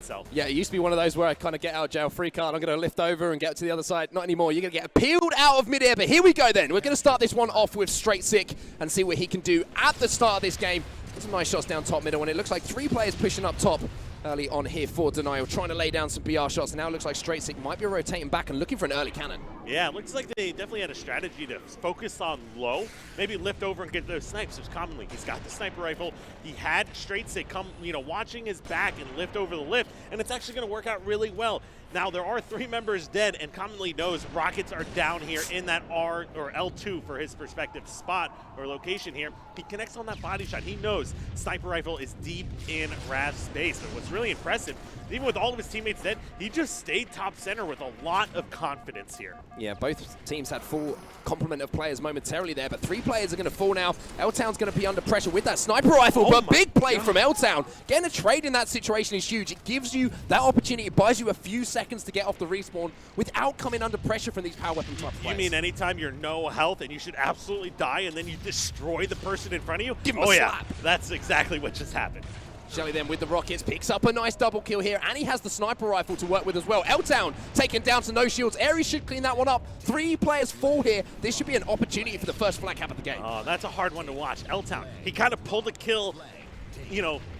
itself. Yeah, it used to be one of those where I kind of get out of jail free card. I'm going to lift over and get to the other side. Not anymore. You're going to get peeled out of midair. But here we go then. We're going to start this one off with Straight Sick and see what he can do at the start of this game. Some nice shots down top middle, and it looks like 3 players pushing up top early on here for Denial, trying to lay down some BR shots. And now it looks like Straight Sick might be rotating back and looking for an early cannon. Yeah, it looks like they definitely had a strategy to focus on low, maybe lift over and get those snipes. Because commonly he's got the sniper rifle. He had Straight Sick come, watching his back and lift over the lift, and it's actually going to work out really well. Now, there are 3 members dead, and commonly knows rockets are down here in that R or L2 for his perspective spot or location here. He connects on that body shot. He knows sniper rifle is deep in Rav's space. But what's really impressive, even with all of his teammates dead, he just stayed top center with a lot of confidence here. Yeah, both teams had full complement of players momentarily there, but 3 players are going to fall now. L-Town's going to be under pressure with that sniper rifle, but big play from L-Town. Getting a trade in that situation is huge. It gives you that opportunity. It buys you a few seconds to get off the respawn without coming under pressure from these power weapon type players. You mean anytime you're no health and you should absolutely die and then you destroy the person in front of you? Give him a slap. That's exactly what just happened. Shele then with the rockets picks up a nice double kill here, and he has the sniper rifle to work with as well. L-Town taken down to no shields. Aries should clean that one up. 3 players fall here. This should be an opportunity for the first flag cap of the game. Oh, that's a hard one to watch. L-Town, he kind of pulled a kill,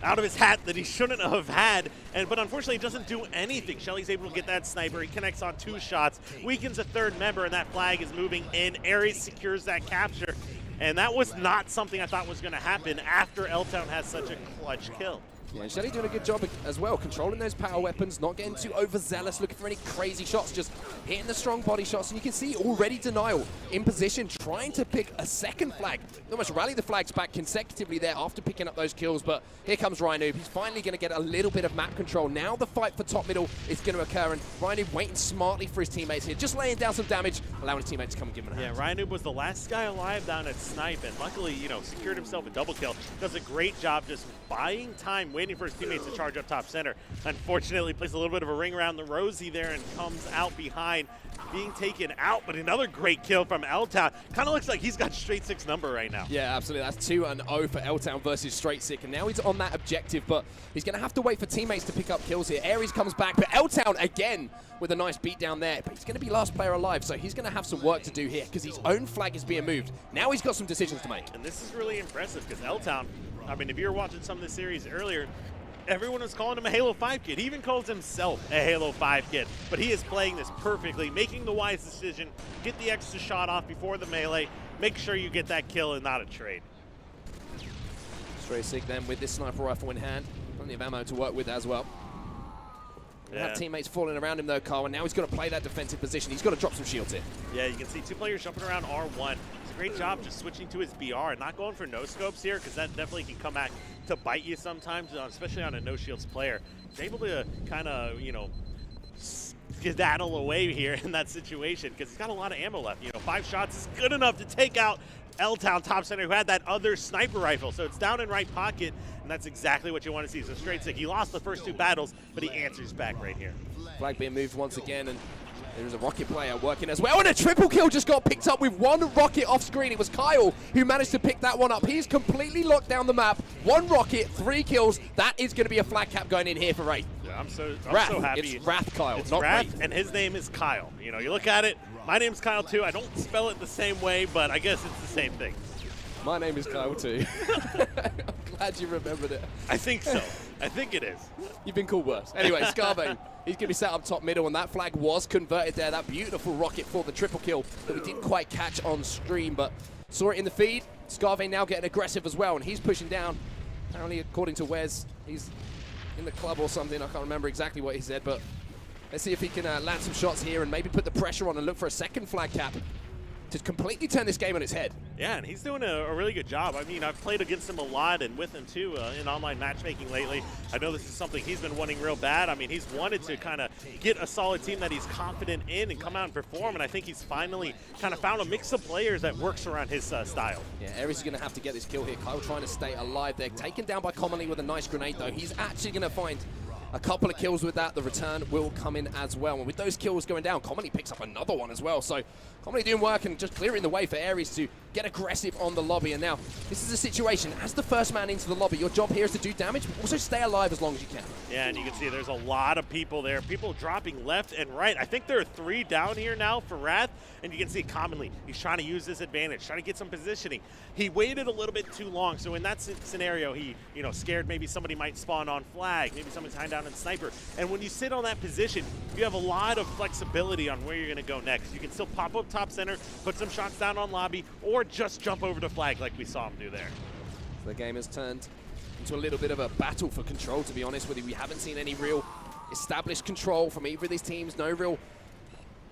out of his hat that he shouldn't have had, but unfortunately it doesn't do anything. Shele's able to get that sniper. He connects on 2 shots, weakens a 3rd member, and that flag is moving in. Aries secures that capture. And that was not something I thought was going to happen after L-Town has such a clutch kill. Yeah, and Shele doing a good job as well, controlling those power weapons, not getting too overzealous, looking for any crazy shots, just hitting the strong body shots. And you can see already Denial in position, trying to pick a 2nd flag. Almost rally the flags back consecutively there after picking up those kills. But here comes Ryanoob. He's finally going to get a little bit of map control. Now the fight for top middle is going to occur, and Ryanoob waiting smartly for his teammates here, just laying down some damage, allowing his teammates to come and give him a hand. Yeah, Ryanoob was the last guy alive down at Snipe, and luckily, secured himself a double kill. Does a great job just buying time, waiting for his teammates to charge up top center. Unfortunately, plays a little bit of a ring around the rosy there and comes out behind, being taken out. But another great kill from L-Town. Kind of looks like he's got Straight Sick's number right now. Yeah, absolutely. That's 2-0 for L-Town versus Straight Sick, and now he's on that objective, but he's going to have to wait for teammates to pick up kills here. Aries comes back, but L-Town again with a nice beat down there. But he's going to be last player alive, so he's going to have some work to do here because his own flag is being moved. Now he's got some decisions to make. And this is really impressive because L-Town, if you were watching some of the series earlier, everyone was calling him a Halo 5 kid. He even calls himself a Halo 5 kid. But he is playing this perfectly, making the wise decision, get the extra shot off before the melee, make sure you get that kill and not a trade. Straight Sick then with this sniper rifle in hand. Plenty of ammo to work with as well. Yeah. Have teammates falling around him though, Carl, and now he's got to play that defensive position. He's got to drop some shields here. Yeah, you can see 2 players jumping around R1. It's a great job just switching to his BR and not going for no scopes here, because that definitely can come back to bite you sometimes, especially on a no shields player. He's able to kind of, skedaddle away here in that situation because he's got a lot of ammo left. 5 shots is good enough to take out L-Town top center, who had that other sniper rifle. So it's down in right pocket, and that's exactly what you want to see. So Straight Sick, he lost the first 2 battles, but he answers back right here. Flag being moved once again, and there's a rocket player working as well, and a triple kill just got picked up with 1 rocket off screen. It was Kaiyeul who managed to pick that one up. He's completely locked down the map. 1 rocket, 3 kills. That is going to be a flag cap going in here for Wraith. Yeah, I'm so happy. It's Wrath Kaiyeul, it's not Wrath, Wraith. And his name is Kyle. You look at it, my name's Kyle too. I don't spell it the same way, but I guess it's the same thing. My name is Kyle too. I'm glad you remembered it. I think so. I think it is. You've been called worse. Anyway, Scarvayne, he's going to be set up top middle, and that flag was converted there. That beautiful rocket for the triple kill that we didn't quite catch on stream, but saw it in the feed. Scarvayne now getting aggressive as well, and he's pushing down. Apparently, according to Wes, he's in the club or something. I can't remember exactly what he said, but let's see if he can land some shots here and maybe put the pressure on and look for a 2nd flag cap to completely turn this game on its head. Yeah, and he's doing a really good job. I've played against him a lot and with him too in online matchmaking lately. I know this is something he's been wanting real bad. He's wanted to kind of get a solid team that he's confident in and come out and perform, and I think he's finally kind of found a mix of players that works around his style. Yeah, Aries is going to have to get this kill here. Kaiyeul trying to stay alive there. Taken down by Commonly with a nice grenade though. He's actually going to find a couple of kills with that. The return will come in as well. And with those kills going down, Comedy picks up another one as well. So Comedy doing work and just clearing the way for Aries to get aggressive on the lobby. And now this is a situation, as the first man into the lobby, your job here is to do damage, but also stay alive as long as you can. Yeah, and you can see there's a lot of people there. People dropping left and right. I think there are 3 down here now for Wrath, and you can see commonly he's trying to use this advantage, trying to get some positioning. He waited a little bit too long, so in that scenario, he scared maybe somebody might spawn on flag, maybe someone's hiding down in sniper. And when you sit on that position, you have a lot of flexibility on where you're going to go next. You can still pop up top center, put some shots down on lobby, or just jump over to flag like we saw him do there. The game has turned into a little bit of a battle for control, to be honest with you. We haven't seen any real established control from either of these teams. No real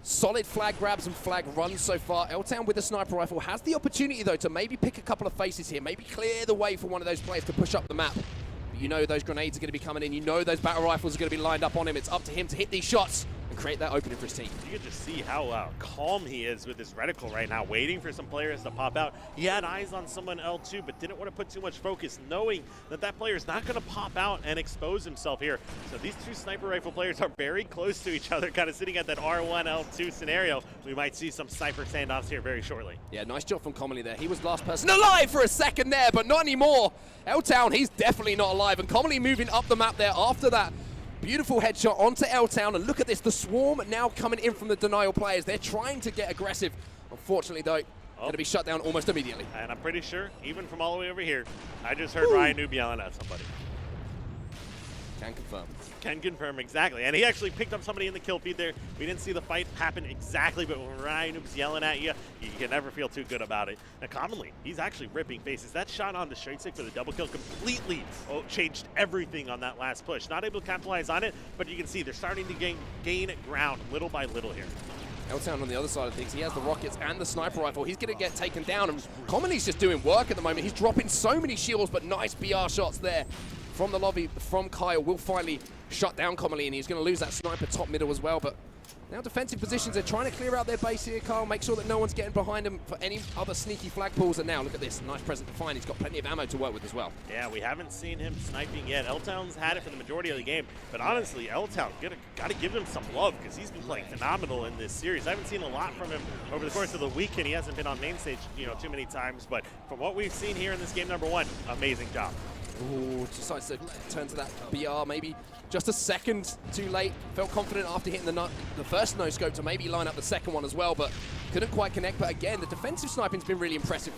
solid flag grabs and flag runs so far. L-Town with a sniper rifle has the opportunity, though, to maybe pick a couple of faces here, maybe clear the way for one of those players to push up the map. But you know those grenades are going to be coming in. You know those battle rifles are going to be lined up on him. It's up to him to hit these shots and create that opening for his team. You can just see how calm he is with his reticle right now, waiting for some players to pop out. He had eyes on someone L2, but didn't want to put too much focus, knowing that that player is not going to pop out and expose himself here. So these 2 sniper rifle players are very close to each other, kind of sitting at that R1, L2 scenario. We might see some sniper standoffs here very shortly. Yeah, nice job from Commonly there. He was last person alive for a second there, but not anymore. L-Town, he's definitely not alive, and Commonly moving up the map there after that. Beautiful headshot onto L-Town, and look at this, the swarm now coming in from the Denial players. They're trying to get aggressive. Unfortunately, though, going to be shut down almost immediately. And I'm pretty sure, even from all the way over here, I just heard Ryanoob yelling at somebody. Can confirm. Can confirm, exactly. And he actually picked up somebody in the kill feed there. We didn't see the fight happen exactly, but when Ryanoob's yelling at you, you can never feel too good about it. And commonly, he's actually ripping faces. That shot on the straight stick for the double kill completely changed everything on that last push. Not able to capitalize on it, but you can see they're starting to gain ground little by little here. L-Town on the other side of things, he has the rockets and the sniper rifle. He's going to get taken down, and Commonly's just doing work at the moment. He's dropping so many shields, but nice BR shots there from the lobby, from Kaiyeul. Will finally shut down Commonly, and he's going to lose that sniper top middle as well. But now defensive positions, they're trying to clear out their base here, Kyle, make sure that no one's getting behind him for any other sneaky flag pulls. And now look at this, nice present to find. He's got plenty of ammo to work with as well. Yeah, we haven't seen him sniping yet. L-Town's had it for the majority of the game, but honestly, L-Town got to give him some love, because he's been playing phenomenal in this series. I haven't seen a lot from him over the course of the weekend. He hasn't been on main stage, too many times, but from what we've seen here in this game number 1, amazing job. Ooh, decides to turn to that BR, maybe just a second too late. Felt confident after hitting the first no-scope to maybe line up the second one as well, but couldn't quite connect. But again, the defensive sniping's been really impressive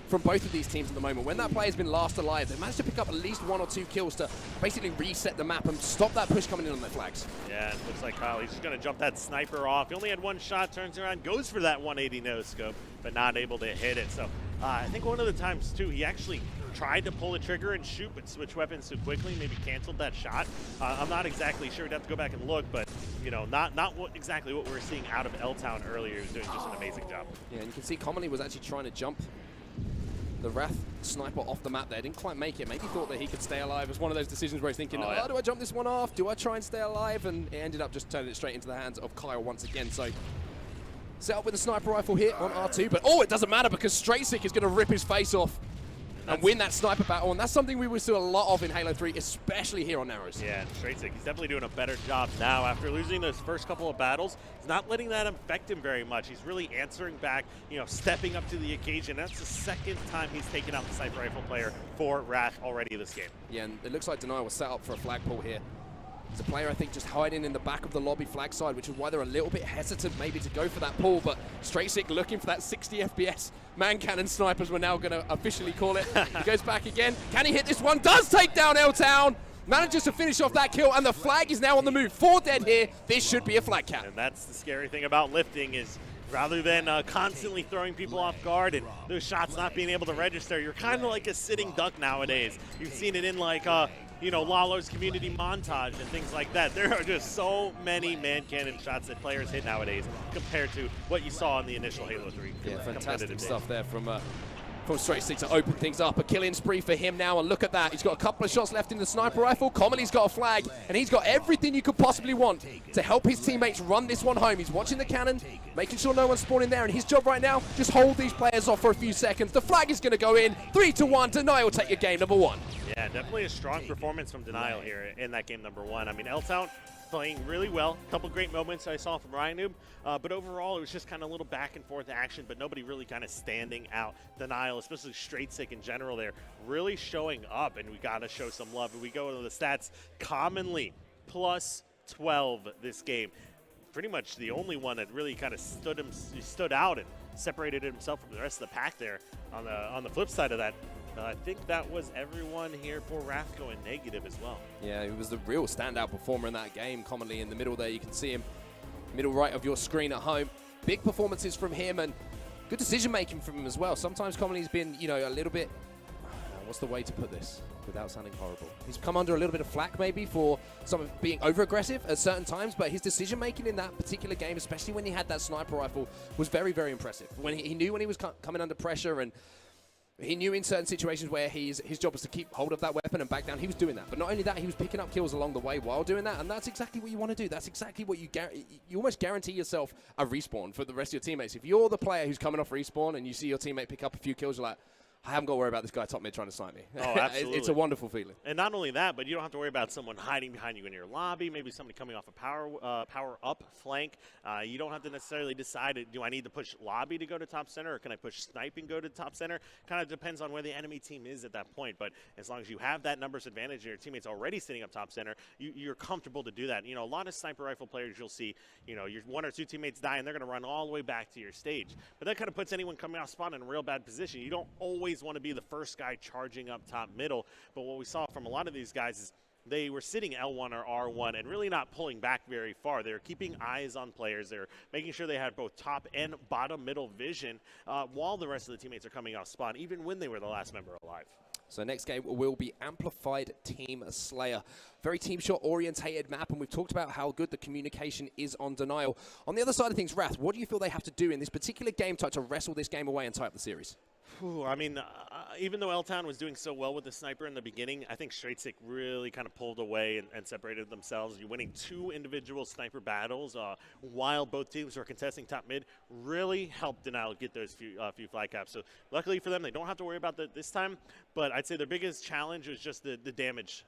from both of these teams at the moment. When that player's been last alive, they've managed to pick up at least 1 or 2 kills to basically reset the map and stop that push coming in on their flags. Yeah, it looks like Kyle, he's just going to jump that sniper off. He only had 1 shot, turns around, goes for that 180 no-scope, but not able to hit it. So I think one of the times, too, he actually tried to pull the trigger and shoot, but switch weapons too quickly, maybe canceled that shot. I'm not exactly sure. We'd have to go back and look, but not exactly what we were seeing out of L-Town earlier. He was doing just an amazing job. Yeah, and you can see Commonly was actually trying to jump the Wrath sniper off the map there. Didn't quite make it. Maybe thought that he could stay alive. It was one of those decisions where he's thinking, oh, do I jump this one off? Do I try and stay alive? And it ended up just turning it straight into the hands of Kaiyeul once again. So set up with a sniper rifle here on R2, but it doesn't matter, because Straight Sick is going to rip his face off and win that sniper battle, and that's something we will see a lot of in Halo 3, especially here on Aries. Yeah, Straight Sick, he's definitely doing a better job now. After losing those first couple of battles, he's not letting that affect him very much. He's really answering back, stepping up to the occasion. That's the second time he's taken out the sniper rifle player for Wrath already this game. Yeah, and it looks like Denial was set up for a flag pull here. There's a player, I think, just hiding in the back of the lobby flag side, which is why they're a little bit hesitant maybe to go for that pull, but Straight Sick looking for that 60 FPS man cannon snipers, we're now going to officially call it. He goes back again. Can he hit this one? Does take down L-Town. Manages to finish off that kill, and the flag is now on the move. 4 dead here. This should be a flag count. And that's the scary thing about lifting is, rather than constantly throwing people off guard and those shots not being able to register, you're kind of like a sitting duck nowadays. You've seen it in like Lalo's community montage and things like that. There are just so many man cannon shots that players hit nowadays compared to what you saw in the initial Halo 3. Yeah, fantastic stuff there from from Straight Six to open things up. A killing spree for him now, and look at that. He's got a couple of shots left in the sniper rifle. Comedy's got a flag, and he's got everything you could possibly want to help his teammates run this one home. He's watching the cannon, making sure no one's spawning there, and his job right now, just hold these players off for a few seconds. The flag is going to go in. 3-1. Denial take your game number 1. Yeah, definitely a strong performance from Denial here in that game number 1. I mean, L-Town playing really well. A couple great moments I saw from Ryanoob, but overall it was just kind of a little back and forth action, but nobody really kind of standing out. Denial, especially Straight Sick in general there, really showing up, and we got to show some love. And we go to the stats, commonly plus 12 this game. Pretty much the only one that really kind of stood out and separated himself from the rest of the pack there. On the flip side of that, I think that was everyone here for Wrath going negative as well. Yeah, he was the real standout performer in that game. Commonly in the middle there, you can see him, middle right of your screen at home. Big performances from him and good decision making from him as well. Sometimes Commonly's been, you know, a little bit, what's the way to put this without sounding horrible? He's come under a little bit of flack maybe for some of being over-aggressive at certain times, but his decision-making in that particular game, especially when he had that sniper rifle, was very, very impressive. When he knew when he was coming under pressure, and he knew in certain situations where his job was to keep hold of that weapon and back down. He was doing that. But not only that, he was picking up kills along the way while doing that, and that's exactly what you want to do. That's exactly what you almost guarantee yourself a respawn for the rest of your teammates. If you're the player who's coming off respawn and you see your teammate pick up a few kills, you're like, I haven't got to worry about this guy top mid trying to snipe me. Oh, absolutely. It's a wonderful feeling. And not only that, but you don't have to worry about someone hiding behind you in your lobby, maybe somebody coming off a power up flank. You don't have to necessarily decide, do I need to push lobby to go to top center, or can I push snipe and go to top center? Kind of depends on where the enemy team is at that point. But as long as you have that numbers advantage and your teammate's already sitting up top center, you're comfortable to do that. You know, a lot of sniper rifle players you'll see, you know, your 1 or 2 teammates die and they're going to run all the way back to your stage. But that kind of puts anyone coming off spawn in a real bad position. You don't always want to be the first guy charging up top middle, but what we saw from a lot of these guys is they were sitting L1 or R1 and really not pulling back very far. They were keeping eyes on players. They were making sure they had both top and bottom middle vision while the rest of the teammates are coming off spawn, even when they were the last member alive. So next game will be Amplified Team Slayer. Very team shot orientated map, and we've talked about how good the communication is on Denial. On the other side of things, Wrath, what do you feel they have to do in this particular game type to wrestle this game away and tie up the series? I mean, even though L-Town was doing so well with the sniper in the beginning, I think Straight Sick really kind of pulled away and separated themselves. You're winning 2 individual sniper battles while both teams were contesting top mid, really helped Denial get those few flag caps. So luckily for them, they don't have to worry about that this time, but I'd say their biggest challenge was just the damage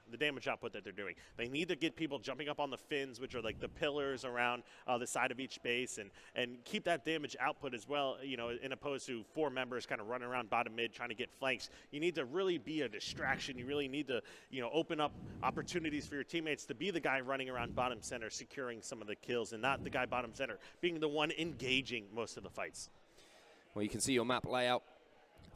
output that they're doing. They need to get people jumping up on the fins, which are like the pillars around the side of each base, and keep that damage output as well, you know, in opposed to 4 members kind of running around bottom mid trying to get flanks. You need to really be a distraction. You really need to, you know, open up opportunities for your teammates to be the guy running around bottom center, securing some of the kills, and not the guy bottom center being the one engaging most of the fights. Well, you can see your map layout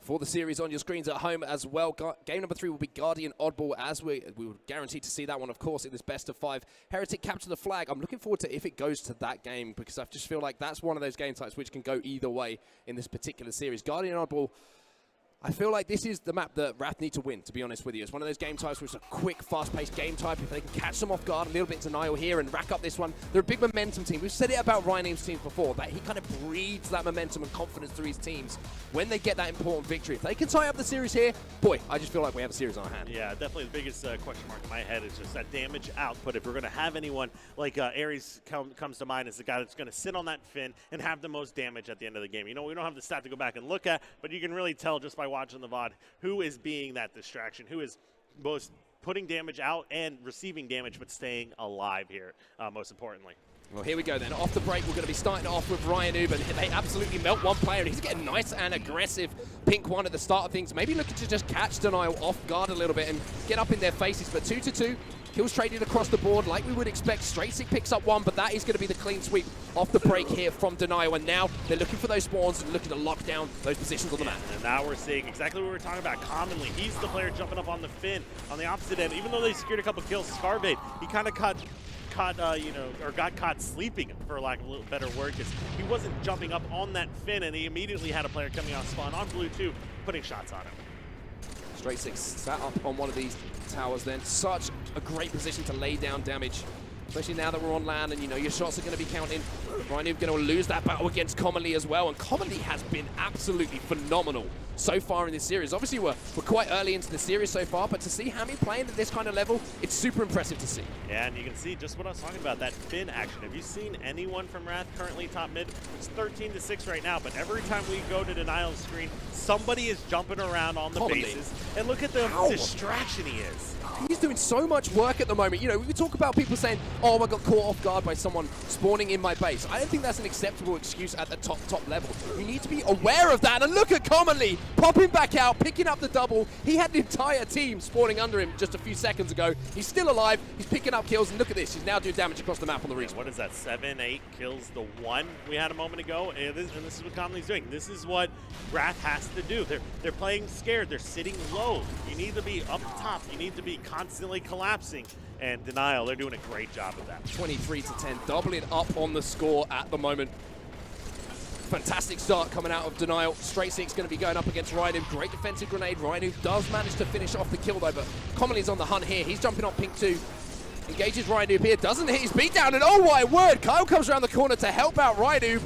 for the series on your screens at home as well. Game number 3 will be Guardian Oddball, as we were guaranteed to see that one, of course, in this best of 5. Heretic capture the flag. I'm looking forward to if it goes to that game, because I just feel like that's one of those game types which can go either way in this particular series. Guardian Oddball, I feel like this is the map that Wrath need to win, to be honest with you. It's one of those game types which is a quick, fast-paced game type. If they can catch them off guard, a little bit Denial here and rack up this one. They're a big momentum team. We've said it about Ryanoob's teams before, that he kind of breeds that momentum and confidence through his teams when they get that important victory. If they can tie up the series here, boy, I just feel like we have a series on our hand. Yeah, definitely the biggest question mark in my head is just that damage output. If we're going to have anyone like Aries comes to mind as the guy that's going to sit on that fin and have the most damage at the end of the game. You know, we don't have the stat to go back and look at, but you can really tell just by watching the VOD who is being that distraction, who is both putting damage out and receiving damage, but staying alive here, most importantly. Well, here we go then. Off the break, we're going to be starting off with Ryanoob, and they absolutely melt one player. He's getting nice and aggressive pink one at the start of things. Maybe looking to just catch Denial off guard a little bit and get up in their faces. But 2-2, kills traded across the board like we would expect. Straight Sick picks up 1, but that is going to be the clean sweep off the break here from Denial. And now they're looking for those spawns and looking to lock down those positions on the map. And now we're seeing exactly what we were talking about commonly. He's the player jumping up on the fin on the opposite end. Even though they secured a couple kills, Scarvayne, he kind of got caught sleeping, for lack of a little better word, because he wasn't jumping up on that fin, and he immediately had a player coming off spawn on blue too, putting shots on him. Straight Six sat up on one of these towers then. Such a great position to lay down damage, especially now that we're on land and you know your shots are going to be counting. Ryanoob going to lose that battle against Commonly as well, and Commonly has been absolutely phenomenal so far in this series. Obviously, we're quite early into the series so far, but to see Hammy playing at this kind of level, it's super impressive to see. Yeah, and you can see just what I was talking about, that Finn action. Have you seen anyone from Wrath currently top mid? It's 13-6 right now, but every time we go to Denial's screen, somebody is jumping around on the bases. And look at the distraction he is. He's doing so much work at the moment. You know, we talk about people saying, oh, I got caught off guard by someone spawning in my base. I don't think that's an acceptable excuse at the top level. You need to be aware of that. And look at Commonly popping back out, picking up the double. He had the entire team spawning under him just a few seconds ago. He's still alive. He's picking up kills. And look at this. He's now doing damage across the map on the respawn. What is that, 7, 8 kills the 1 we had a moment ago? And this is what Commonly's doing. This is what Wrath has to do. They're playing scared. They're sitting low. You need to be up top. You need to be constantly collapsing. And Denial, they're doing a great job of that. 23-10, doubling up on the score at the moment. Fantastic start coming out of Denial. Straight Six going to be going up against Ryanoob. Great defensive grenade. Ryanoob does manage to finish off the kill though, but Commonly's on the hunt here. He's jumping on pink 2. Engages Ryanoob here. Doesn't hit his beatdown, and oh my word, Kaiyeul comes around the corner to help out Ryanoob.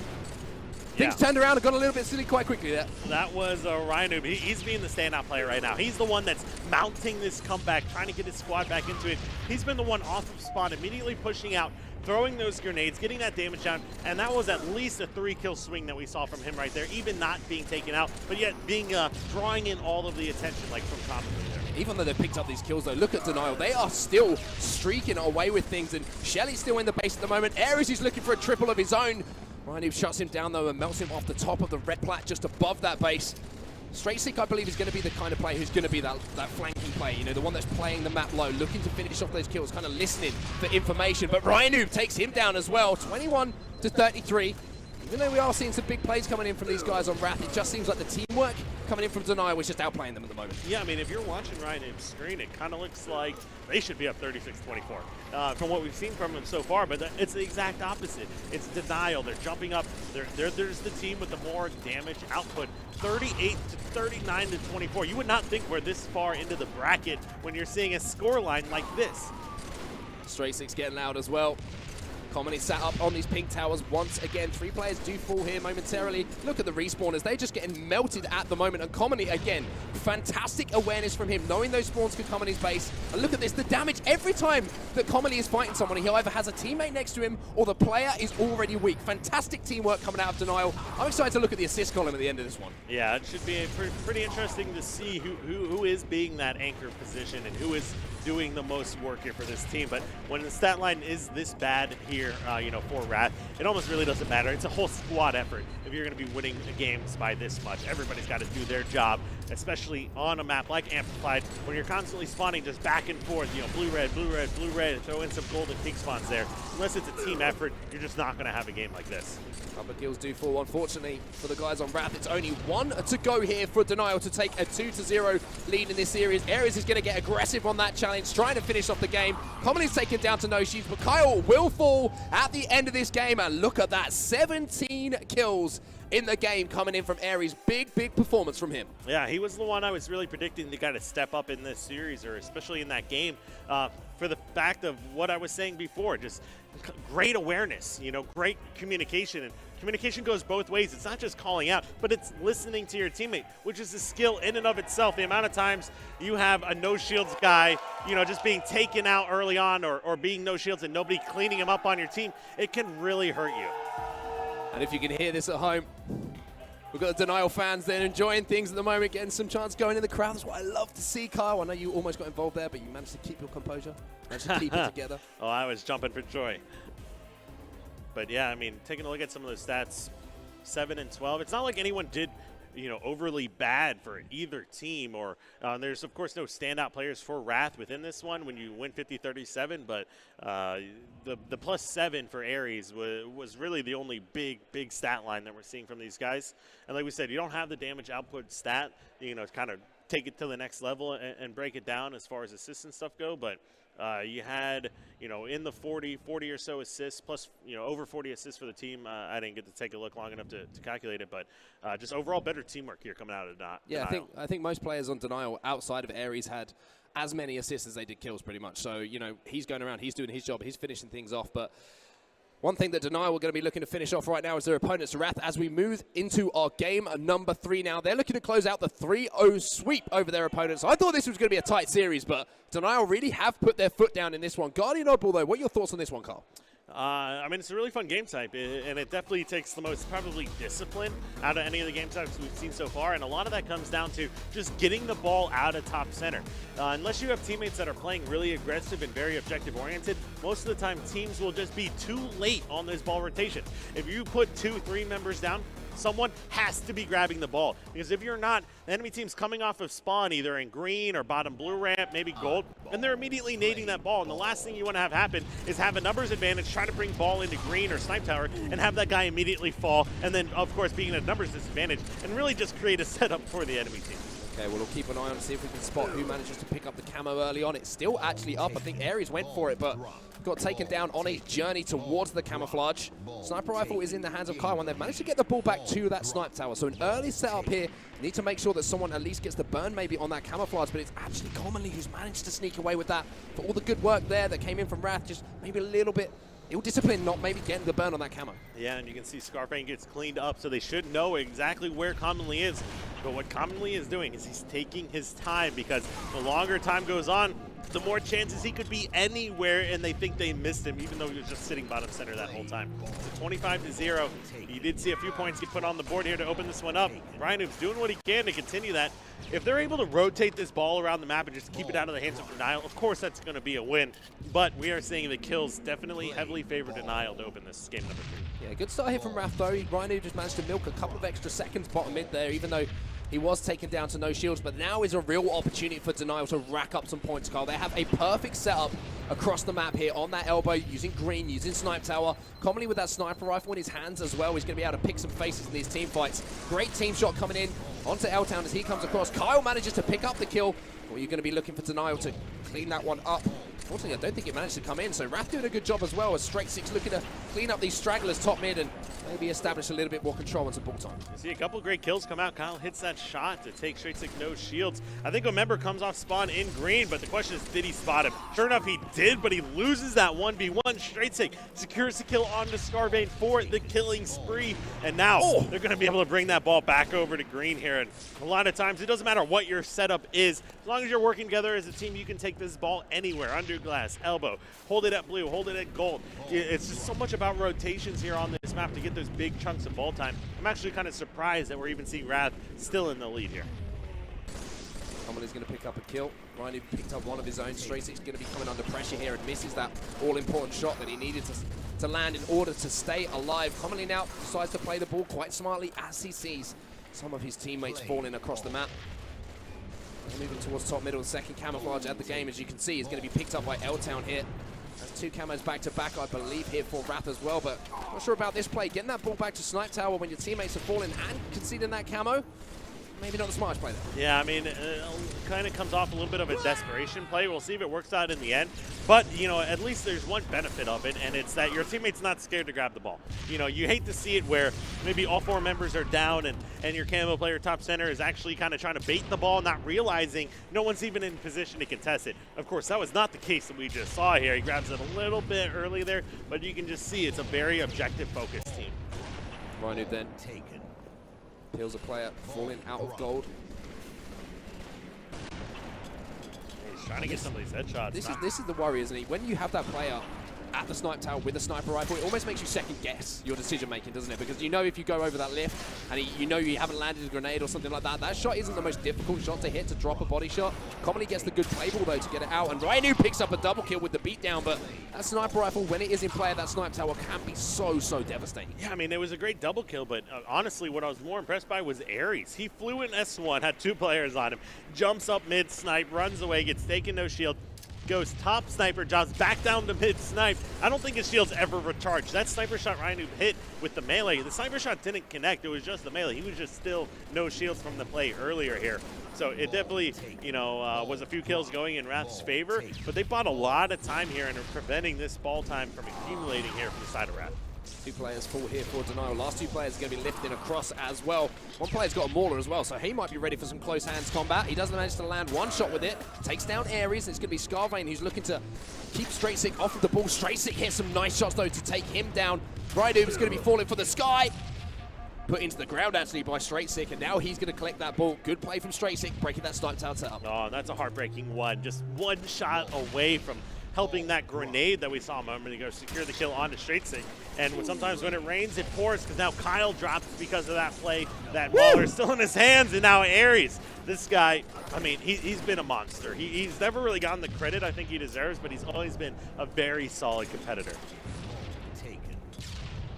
Things turned around and got a little bit silly quite quickly there. That was Ryanoob. He's being the standout player right now. He's the one that's mounting this comeback, trying to get his squad back into it. He's been the one off of spawn, immediately pushing out, throwing those grenades, getting that damage down, and that was at least a 3-kill swing that we saw from him right there, even not being taken out, but yet being drawing in all of the attention, like from Commonly there. Even though they picked up these kills, though, look at Denial. They are still streaking away with things, and Shele's still in the base at the moment. Aries is looking for a triple of his own. Ryanoob shuts him down, though, and melts him off the top of the red plat just above that base. Straight Sick, I believe, is going to be the kind of player who's going to be that flanking player, you know, the one that's playing the map low, looking to finish off those kills, kind of listening for information. But Ryanoob takes him down as well, 21-33. Even though we are seeing some big plays coming in from these guys on Wrath, it just seems like the teamwork coming in from Denial was just outplaying them at the moment. Yeah, I mean, if you're watching Ryanoo's screen, it kind of looks like they should be up 36-24 from what we've seen from them so far, but it's the exact opposite. It's Denial. They're jumping up. There's the team with the more damage output, 38-39-24. You would not think we're this far into the bracket when you're seeing a scoreline like this. Straight Six getting loud as well. Commonly sat up on these pink towers once again. 3 players do fall here momentarily. Look at the respawners. They're just getting melted at the moment. And Commonly, again, fantastic awareness from him, knowing those spawns could come on his base. And look at this, the damage every time that Commonly is fighting someone. He either has a teammate next to him or the player is already weak. Fantastic teamwork coming out of Denial. I'm excited to look at the assist column at the end of this one. Yeah, it should be pretty interesting to see who is being that anchor position and who is doing the most work here for this team. But when the stat line is this bad here, you know, for Wrath, it almost really doesn't matter. It's a whole squad effort if you're going to be winning games by this much. Everybody's got to do their job, especially on a map like Amplified, when you're constantly spawning just back and forth, you know, blue, red, blue, red, blue, red, throw in some golden pink spawns there. Unless it's a team effort, you're just not going to have a game like this. Couple kills do fall, unfortunately, for the guys on Wrath. It's only 1 to go here for Denial to take a 2-0 lead in this series. Aries is going to get aggressive on that challenge, trying to finish off the game. Commonly's taken down to no shields, but Kaiyeul will fall at the end of this game. And look at that, 17 kills in the game coming in from Aries. Big performance from him. Yeah, he was the one I was really predicting to kind of step up in this series, or especially in that game, for the fact of what I was saying before, just great awareness, you know, great communication. And communication goes both ways. It's not just calling out, but it's listening to your teammate, which is a skill in and of itself. The amount of times you have a no shields guy, you know, just being taken out early on, or being no shields and nobody cleaning him up on your team, it can really hurt you. And if you can hear this at home, we've got the Denial fans there enjoying things at the moment, getting some chance going in the crowd. That's what I love to see, Kyle. I know you almost got involved there, but you managed to keep your composure, managed to keep it together. Oh, I was jumping for joy. But yeah, I mean, taking a look at some of those stats, 7 and 12, it's not like anyone did, you know, overly bad for either team, or there's of course no standout players for Wrath within this one when you win 50-37, but the +7 for Aries was really the only big stat line that we're seeing from these guys. And like we said, you don't have the damage output stat, you know, to kind of take it to the next level and break it down as far as assists and stuff go, but you had, you know, in the 40 or so assists, plus, you know, over 40 assists for the team. I didn't get to take a look long enough to calculate it, but just overall better teamwork here coming out of Denial. Yeah, I think most players on Denial outside of Aries had as many assists as they did kills pretty much. So, you know, he's going around, he's doing his job, he's finishing things off, but One thing that Denial are going to be looking to finish off right now is their opponent's Wrath as we move into our game number 3 now. They're looking to close out the 3-0 sweep over their opponents. I thought this was going to be a tight series, but Denial really have put their foot down in this one. Guardian Oddball, though, what are your thoughts on this one, Carl? I mean, it's a really fun game type, and it definitely takes the most probably discipline out of any of the game types we've seen so far, and a lot of that comes down to just getting the ball out of top center. Unless you have teammates that are playing really aggressive and very objective-oriented, most of the time teams will just be too late on this ball rotation. If you put 2-3 members down, someone has to be grabbing the ball, because if you're not, the enemy team's coming off of spawn either in green or bottom blue ramp, maybe gold, and they're immediately nading that ball. And the last thing you want to have happen is have a numbers advantage, try to bring ball into green or snipe tower, and have that guy immediately fall, and then of course being at a numbers disadvantage, and really just create a setup for the enemy team. Okay, well, we'll keep an eye on to see if we can spot who manages to pick up the camo early on. It's still actually up. I think Aries went for it, but got taken down on a journey towards the camouflage. Sniper rifle is in the hands of Kaiyeul, and they've managed to get the ball back to that snipe tower. So an early setup here. Need to make sure that someone at least gets the burn maybe on that camouflage, but it's actually Commonly who's managed to sneak away with that. For all the good work there that came in from Wrath, just maybe a little bit ill-disciplined, not maybe getting the burn on that camo. Yeah, and you can see Scarvayne gets cleaned up, so they should know exactly where Commonly is. But what Commonly is doing is he's taking his time, because the longer time goes on, the more chances he could be anywhere, and they think they missed him, even though he was just sitting bottom center that whole time. So 25-0. You did see a few points get put on the board here to open this one up. Ryanoob doing what he can to continue that. If they're able to rotate this ball around the map and just keep it out of the hands of Denial, of course that's going to be a win. But we are seeing the kills definitely heavily favor Denial to open this game number 3. Yeah, good start here from Wrath, though. Ryanoob just managed to milk a couple of extra seconds bottom mid there, even though he was taken down to no shields, but now is a real opportunity for Denial to rack up some points, Carl. They have a perfect setup across the map here on that elbow, using green, using snipe tower. Commonly with that sniper rifle in his hands as well, he's going to be able to pick some faces in these team fights. Great team shot coming in onto L-Town as he comes across. Kaiyeul manages to pick up the kill. Well, you're going to be looking for Denial to clean that one up. Unfortunately, I don't think it managed to come in, so Wrath doing a good job as well, as Straight Six looking to clean up these stragglers top mid and maybe establish a little bit more control onto ball time. You see a couple great kills come out. Kaiyeul hits that shot to take Straight Six no shields. I think a member comes off spawn in green, but the question is, did he spot him? Sure enough, he did, but he loses that 1v1. Straight Six secures the kill onto Scarvayne for the killing spree, and now they're going to be able to bring that ball back over to green here. And a lot of times, it doesn't matter what your setup is. As long as you're working together as a team, you can take this ball anywhere, under glass, elbow, hold it at blue, hold it at gold. It's just so much about rotations here on this map to get those big chunks of ball time. I'm actually kind of surprised that we're even seeing Wrath still in the lead here. Commonly's going to pick up a kill. Ryanoob picked up one of his own. Straight Six going to be coming under pressure here and misses that all-important shot that he needed to land in order to stay alive. Commonly now decides to play the ball quite smartly as he sees some of his teammates falling across the map. Moving towards top middle, the second camouflage at the game, as you can see, is going to be picked up by L-Town here. That's 2 camos back-to-back, I believe, here for Wrath as well, but not sure about this play. Getting that ball back to snipe tower when your teammates are falling and conceding that camo, maybe not the smartest play there. Yeah, I mean, it kind of comes off a little bit of a desperation play. We'll see if it works out in the end. But, you know, at least there's one benefit of it, and it's that your teammate's not scared to grab the ball. You know, you hate to see it where maybe all 4 members are down and your camo player top center is actually kind of trying to bait the ball, not realizing no one's even in position to contest it. Of course, that was not the case that we just saw here. He grabs it a little bit early there, but you can just see it's a very objective-focused team. Ryanoob then peels a player, falling out of gold. He's trying to get some of these headshots. This is the worry, isn't he? When you have that player at the snipe tower with a sniper rifle, it almost makes you second guess your decision making, doesn't it? Because you know if you go over that lift and you know you haven't landed a grenade or something like that, that shot isn't the most difficult shot to hit, to drop a body shot. Commonly gets the good play ball though to get it out, and Ryanoob picks up a double kill with the beatdown, but that sniper rifle, when it is in play at that snipe tower, can be so devastating. Yeah, I mean, it was a great double kill, but honestly, what I was more impressed by was Aries. He flew in S1, had 2 players on him, jumps up mid-snipe, runs away, gets taken no shield, goes top sniper, drops back down to mid-snipe. I don't think his shield's ever recharged. That sniper shot Ryanoob hit with the melee, the sniper shot didn't connect. It was just the melee. He was just still no shields from the play earlier here. So it definitely, you know, was a few kills going in Wrath's favor, but they bought a lot of time here and are preventing this ball time from accumulating here from the side of Wrath. Two players full here for Denial. Last two players are going to be lifting across as well. One player's got a mauler as well, so he might be ready for some close hands combat. He doesn't manage to land one shot with it. Takes down Aries. It's going to be Scarvayne who's looking to keep Straightsick off of the ball. Straightsick hits some nice shots though to take him down. Ryanoob is going to be falling for the sky. Put into the ground actually by Straightsick, and now he's going to collect that ball. Good play from Straightsick, breaking that snipe tower setup. Oh, that's a heartbreaking one. Just one shot away from helping that grenade that we saw a moment ago secure the kill onto Straightsick. And sometimes when it rains, it pours, because now Kaiyeul drops because of that play. That mauler still in his hands, and now Aries. This guy, I mean, he's been a monster. He's never really gotten the credit I think he deserves, but he's always been a very solid competitor.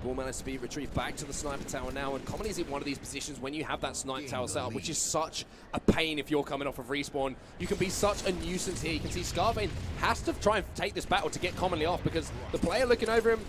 Ball managed to be retrieved back to the sniper tower now, and commonly is in one of these positions when you have that sniper tower set up, which is such a pain if you're coming off of respawn. You can be such a nuisance here. You can see Scarvayne has to try and take this battle to get commonly off, because the player looking over him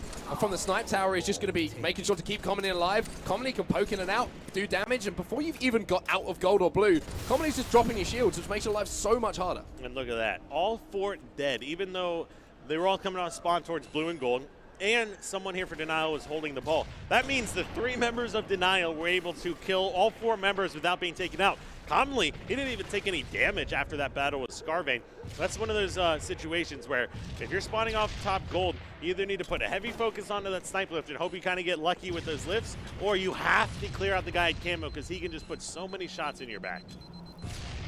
from the sniper tower is just going to be making sure to keep commonly alive. Commonly can poke in and out, do damage, and before you've even got out of gold or blue, commonly's just dropping your shields, which makes your life so much harder. And look at that. All four dead, even though they were all coming on spawn towards blue and gold. And someone here for Denial was holding the ball. That means the 3 members of Denial were able to kill all 4 members without being taken out. Commonly, he didn't even take any damage after that battle with Scarvayne. That's one of those situations where if you're spawning off top gold, you either need to put a heavy focus onto that snipe lift and hope you kind of get lucky with those lifts, or you have to clear out the guy at camo, because he can just put so many shots in your back.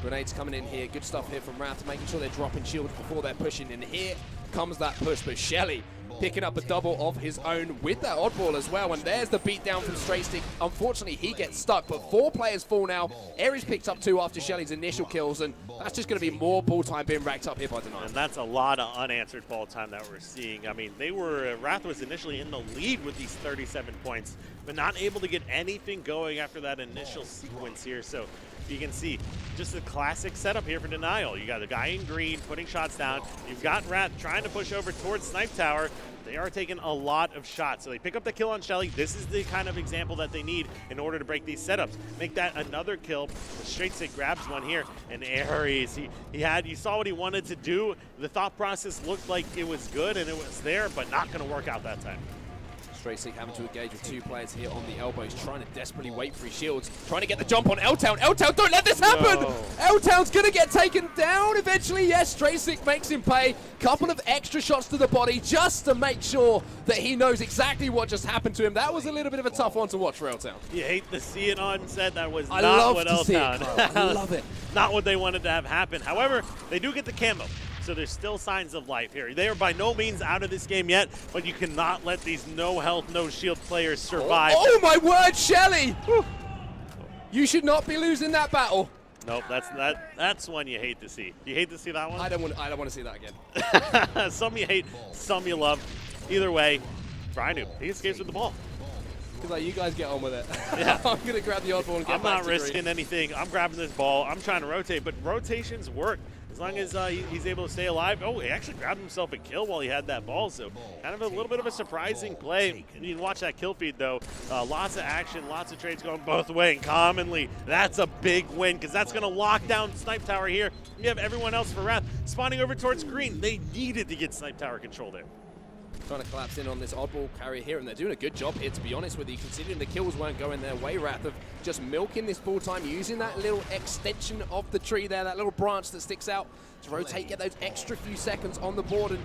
Grenades coming in here. Good stuff here from Wrath, making sure they're dropping shields before they're pushing. And here comes that push, but Shele picking up a double of his own with that oddball as well. And there's the beatdown from Straightsick. Unfortunately, he gets stuck, but 4 players fall now. Aries picked up 2 after Shele's initial kills, and that's just going to be more ball time being racked up here by Denial. And that's a lot of unanswered ball time that we're seeing. I mean, Wrath was initially in the lead with these 37 points, but not able to get anything going after that initial sequence here. So you can see just a classic setup here for Denial. You got the guy in green putting shots down. You've got Wrath trying to push over towards Snipe Tower. They are taking a lot of shots. So they pick up the kill on Shele. This is the kind of example that they need in order to break these setups. Make that another kill. Straightsick grabs one here. And Aries, you saw what he wanted to do. The thought process looked like it was good and it was there, but not going to work out that time. Straightsick having to engage with 2 players here on the elbows, trying to desperately wait for his shields, trying to get the jump on L-Town. L-Town, don't let this happen! No. L-Town's gonna get taken down eventually. Yes, Straightsick makes him pay. Couple of extra shots to the body just to make sure that he knows exactly what just happened to him. That was a little bit of a tough one to watch for L-Town. You hate to see it on set. That was not what L-Town. I love it. Not what they wanted to have happen. However, they do get the camo. So there's still signs of life here. They are by no means out of this game yet, but you cannot let these no health, no shield players survive. Oh my word, Shele! You should not be losing that battle. Nope, that's one you hate to see. You hate to see that one? I don't want to see that again. Some you hate, some you love. Either way, Ryanoob, he escapes with the ball. He's like, you guys get on with it. Yeah. I'm going to grab the oddball and get I'm not risking anything. I'm grabbing this ball. I'm trying to rotate, but rotations work. As long as he's able to stay alive. Oh, he actually grabbed himself a kill while he had that ball, so kind of a little bit of a surprising play. And you can watch that kill feed, though. Lots of action, lots of trades going both ways. And commonly, that's a big win, because that's going to lock down Snipe Tower here. You have everyone else for Wrath spawning over towards green. They needed to get Snipe Tower control there. Trying to collapse in on this oddball carrier here, and they're doing a good job here, to be honest with you, considering the kills weren't going their way. Wrath of just milking this full time, using that little extension of the tree there, that little branch that sticks out to rotate, get those extra few seconds on the board. And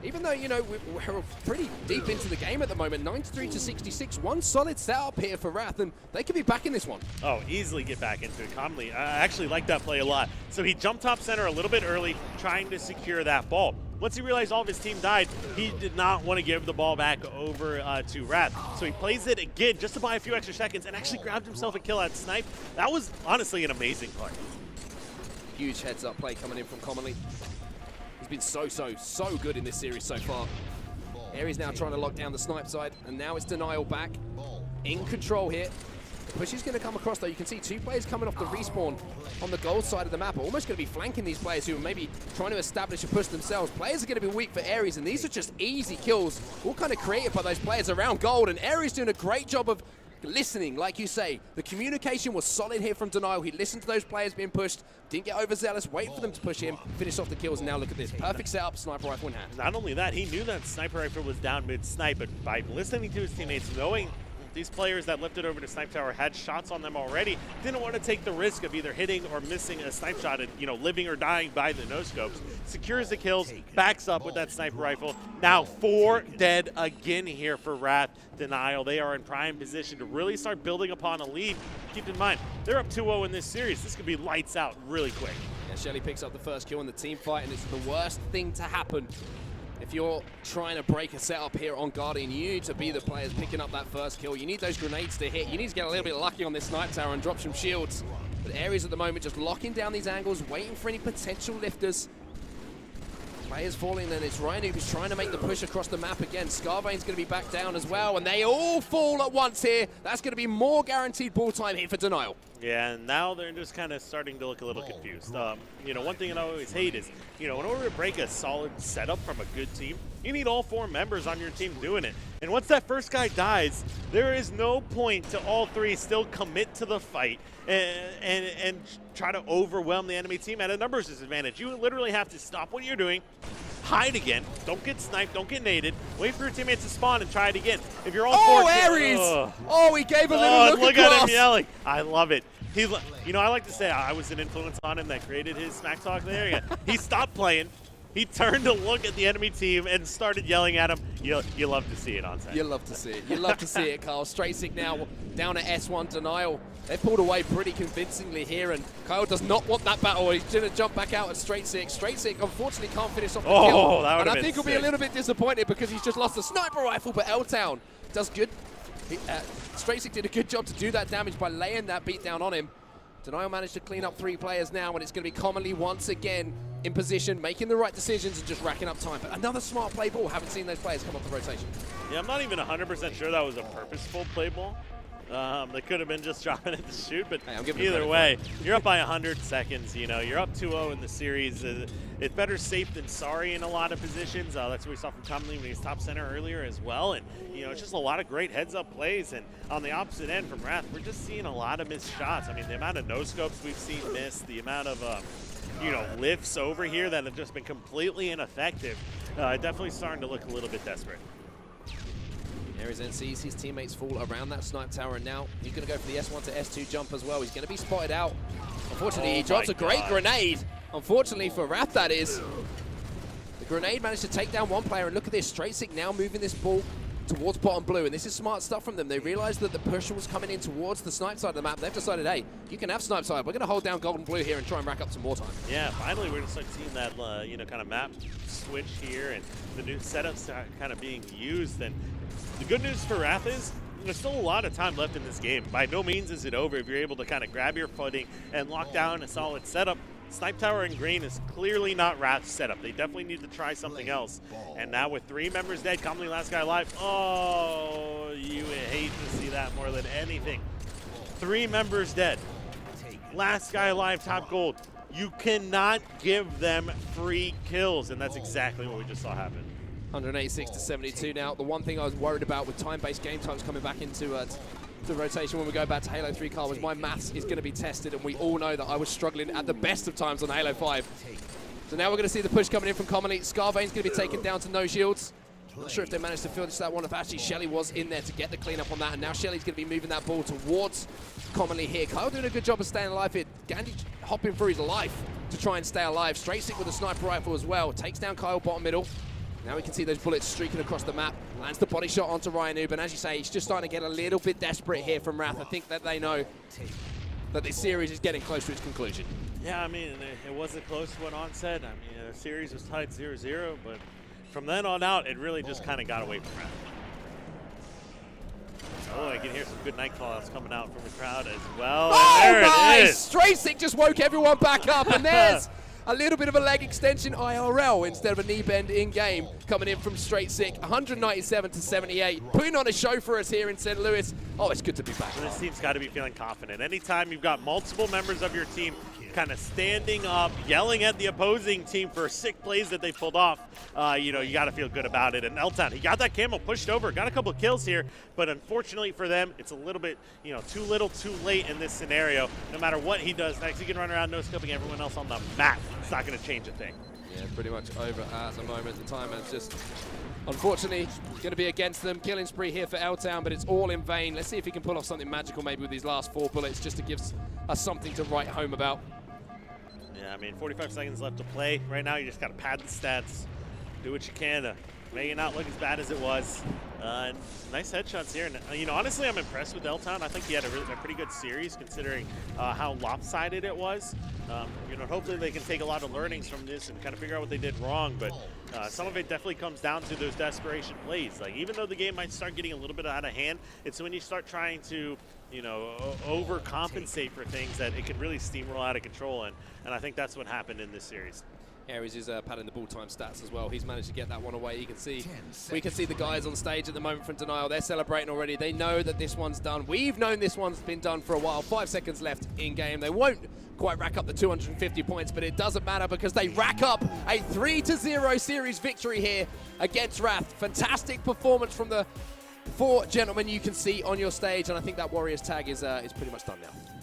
even though, you know, we're pretty deep into the game at the moment, 93-66, one solid setup here for Wrath, and they could be back in this one. Oh, easily get back into it. Commonly, I actually like that play a lot. So he jumped top center a little bit early, trying to secure that ball. Once he realized all of his team died, he did not want to give the ball back over to Wrath. So he plays it again just to buy a few extra seconds and actually grabbed himself a kill at Snipe. That was honestly an amazing play. Huge heads-up play coming in from Commonly. He's been so good in this series so far. Aries now trying to lock down the Snipe side, and now it's Denial back in control here. Push is going to come across, though. You can see 2 players coming off the respawn on the gold side of the map, almost going to be flanking these players who are maybe trying to establish a push themselves. Players are going to be weak for Aries, and these are just easy kills, all kind of created by those players around gold. And Aries doing a great job of listening, like you say. The communication was solid here from Denial. He listened to those players being pushed, didn't get overzealous, wait for them to push him, finish off the kills, and now look at this. Perfect setup, sniper rifle in hand. Not only that, he knew that sniper rifle was down mid-snipe, but by listening to his teammates, knowing these players that lifted over to Snipe Tower had shots on them already, didn't want to take the risk of either hitting or missing a snipe shot and, living or dying by the no-scopes. Secures the kills, backs up with that sniper rifle. Now 4 dead again here for Wrath. Denial, they are in prime position to really start building upon a lead. Keep in mind, they're up 2-0 in this series. This could be lights out really quick. Yeah, Shele picks up the first kill in the team fight, and it's the worst thing to happen. If you're trying to break a setup here on Guardian, you need to be the players picking up that first kill. You need those grenades to hit. You need to get a little bit lucky on this snipe tower and drop some shields. But Aries at the moment just locking down these angles, waiting for any potential lifters. Players falling, and it's Ryanoob who's trying to make the push across the map again. Scarvayne's going to be back down as well, and they all fall at once here. That's going to be more guaranteed ball time here for Denial. Yeah, and now they're just kind of starting to look a little confused. One thing I always hate is, in order to break a solid setup from a good team, you need all 4 members on your team doing it. And once that first guy dies, there is no point to all 3 still commit to the fight and try to overwhelm the enemy team at a numbers disadvantage. You literally have to stop what you're doing, hide again, don't get sniped, don't get naded, wait for your teammates to spawn and try it again. If you're all 4 Aries! Oh, he gave a little look at across. him yelling. I love it. I like to say I was an influence on him that created his smack talk there. He stopped playing. He turned to look at the enemy team and started yelling at him. You love to see it on set. You love to see it. You love to see it, Carl. Straight now down at S1 Denial. They pulled away pretty convincingly here, and Kaiyeul does not want that battle. He's going to jump back out at Straight Six, unfortunately, can't finish off the kill. That and I think he'll be a little bit disappointed because he's just lost the sniper rifle, but L-Town does good. Straight Six did a good job to do that damage by laying that beat down on him. Denial managed to clean up 3 players now, and it's going to be Commonly once again in position, making the right decisions and just racking up time. But another smart play ball. Haven't seen those players come off the rotation. Yeah, I'm not even 100% sure that was a purposeful play ball. They could have been just dropping it to shoot, but hey, either way, you're up by 100 seconds. You're up 2-0 in the series. It's better safe than sorry in a lot of positions. That's what we saw from Commonly when he was top center earlier as well. And, it's just a lot of great heads-up plays. And on the opposite end from Wrath, we're just seeing a lot of missed shots. I mean, the amount of no-scopes we've seen missed, the amount of, lifts over here that have just been completely ineffective, definitely starting to look a little bit desperate. Aries then sees his teammates fall around that snipe tower, and now he's going to go for the S1 to S2 jump as well. He's going to be spotted out. Unfortunately, he drops a great grenade. Unfortunately for Wrath, that is. The grenade managed to take down one player, and look at this. Straight now moving this ball towards bottom blue, and this is smart stuff from them. They realized that the push was coming in towards the snipe side of the map. They've decided, hey, you can have snipe side. We're going to hold down golden blue here and try and rack up some more time. Yeah, finally we're going to start seeing that, kind of map switch here, and the new setups are kind of being used. And the good news for Wrath is there's still a lot of time left in this game. By no means is it over if you're able to kind of grab your footing and lock down a solid setup. Snipe Tower in green is clearly not Wrath's setup. They definitely need to try something else. And now with 3 members dead, Commonly last guy alive. Oh, you would hate to see that more than anything. 3 members dead. Last guy alive, top gold. You cannot give them free kills, and that's exactly what we just saw happen. 186 to 72 now. The one thing I was worried about with time-based game times coming back into the rotation when we go back to Halo 3, Carl, was my maths is going to be tested, and we all know that I was struggling at the best of times on Halo 5. So now we're going to see the push coming in from Commonly. Scarvayne's going to be taken down to no shields. Not sure if they managed to finish that one, if actually Shele was in there to get the cleanup on that, and now Shele's going to be moving that ball towards Commonly here. Kaiyeul doing a good job of staying alive here. Gandhi hopping for his life to try and stay alive. Straight Stick with a sniper rifle as well. Takes down Kaiyeul bottom middle. Now we can see those bullets streaking across the map. Lands the body shot onto Ryanoob, and as you say, he's just starting to get a little bit desperate here from Wrath. I think that they know that this series is getting close to its conclusion. Yeah, I mean, it wasn't close to what onset. I mean, the series was tied 0-0, but from then on out, it really just kind of got away from Wrath. Oh, I can hear some good night callouts coming out from the crowd as well. Oh, and there nice! it is. Straight Stick just woke everyone back up, and there's a little bit of a leg extension IRL instead of a knee bend in-game coming in from Straight Stick. 197 to 78. Putting on a show for us here in St. Louis. Oh, it's good to be back. This team's got to be feeling confident. Anytime you've got multiple members of your team kind of standing up, yelling at the opposing team for sick plays that they pulled off. You know, you got to feel good about it. And L-Town, he got that camo pushed over, got a couple of kills here, but unfortunately for them, it's a little bit, you know, too little, too late in this scenario. No matter what he does next, he can run around no-scoping everyone else on the map. It's not going to change a thing. Yeah, pretty much over at the moment. The time is just, unfortunately, going to be against them. Killing spree here for L-Town, but it's all in vain. Let's see if he can pull off something magical maybe with these last 4 bullets just to give us something to write home about. Yeah, I mean, 45 seconds left to play. Right now, you just got to pad the stats. Do what you can to make it not look as bad as it was. Nice headshots here. And, you know, honestly, I'm impressed with L-Town. I think he had a pretty good series considering how lopsided it was. You know, hopefully they can take a lot of learnings from this and kind of figure out what they did wrong. But some of it definitely comes down to those desperation plays. Like, even though the game might start getting a little bit out of hand, it's when you start trying to, you know, overcompensate for things that it can really steamroll out of control. And I think that's what happened in this series. Aries is padding the ball time stats as well. He's managed to get that one away. You can see, we can see the guys on stage at the moment from Denial. They're celebrating already. They know that this one's done. We've known this one's been done for a while. 5 seconds left in game. They won't quite rack up the 250 points, but it doesn't matter because they rack up a 3-0 series victory here against Wrath. Fantastic performance from the 4 gentlemen you can see on your stage, and I think that Warriors tag is pretty much done now.